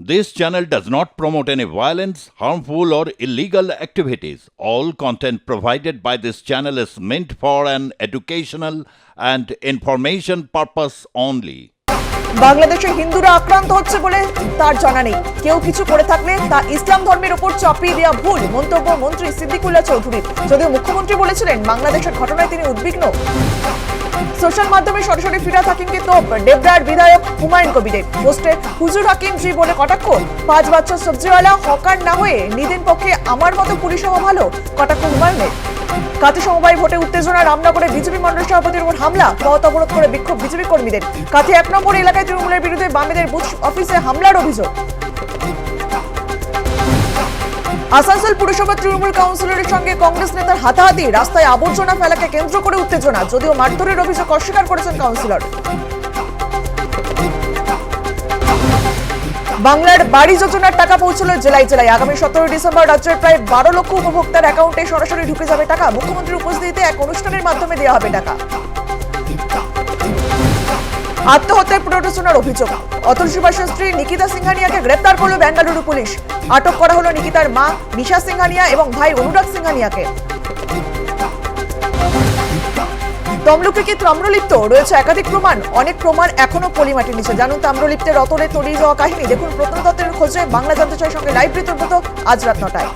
This channel does not promote any violence, harmful, or illegal activities. All content provided by this channel is meant for an educational and information purpose only. বাংলাদেশে হিন্দুরা আক্রান্ত হচ্ছে বলে তার জানা নেই। কেউ কিছু করে থাকলে তা ইসলাম ধর্মের উপর চাপিয়ে দেওয়া ভুল মন্তব্য মন্ত্রী সিদ্দিকুল্লাহ চৌধুরী। যদিও মুখ্যমন্ত্রী বলেছিলেন বাংলাদেশের ঘটনায় তিনি উদ্বিগ্ন। সোশ্যাল মাধ্যমে সরাসরি ফিরাদ হাকিমকে তো ডেবরার বিধায়ক হুমায়ুন কবিরের পোস্টে হুজুর হাকিম জি বলে কটাক্ষ। 5 বছর সবজিওয়ালা হকার না হয়ে নিদিন পক্ষে আমার মতো পুলিশ হওয়া ভালো, কটাক্ষ হুমায়ুনের। কাথি সমবায় ভোটে উত্তেজনা, রামনগরে বিজেপি মন্ডল সভাপতির উপর হামলা, পথ অবরোধ করে বিক্ষোভ বিজেপি কর্মীদের। কাথি 1 নম্বর এলাকায় তৃণমূলের বিরুদ্ধে বামেদের বুথ অফিসে হামলার অভিযোগ। আসানসোল পুরসভার তৃণমূল কাউন্সিলরের সঙ্গে কংগ্রেস নেতার হাতাহাতি, রাস্তায় আবর্জনা ফেলাকে কেন্দ্র করে উত্তেজনা, যদিও মারধরের অভিযোগ অস্বীকার করেছেন কাউন্সিলর। বাংলার বাড়ি যোজনার টাকা পৌঁছলো জেলায় জেলায়। আগামী 17 ডিসেম্বর রাজ্যের প্রায় 12 লক্ষ উপভোক্তার অ্যাকাউন্টে সরাসরি ঢুকে যাবে টাকা। মুখ্যমন্ত্রীর উপস্থিতিতে এক অনুষ্ঠানের মাধ্যমে দেওয়া হবে টাকা। আত্মহত্যার প্ররোচনার অভিযোগ, অতুল সুভাষের স্ত্রী নিকিতা সিংহানিয়াকে গ্রেপ্তার করল বেঙ্গালুরু পুলিশ। আটক করা হলো নিকিতার মা নিশা সিংহানিয়া এবং ভাই অনুরাগ সিংহানিয়াকে। তমলুকে কি তাম্রলিপ্ত রয়েছে একাধিক প্রমাণ, অনেক প্রমাণ এখনো পলিমাটির নিচে। জানুন তাম্রলিপ্তের রতনে তলিয়ে যাওয়া কাহিনী। দেখুন প্রত্নতত্ত্বের খোঁজে বাংলা জানতে চাই সঙ্গে লাইভ রিপোর্ট আজ রাত 9টায়।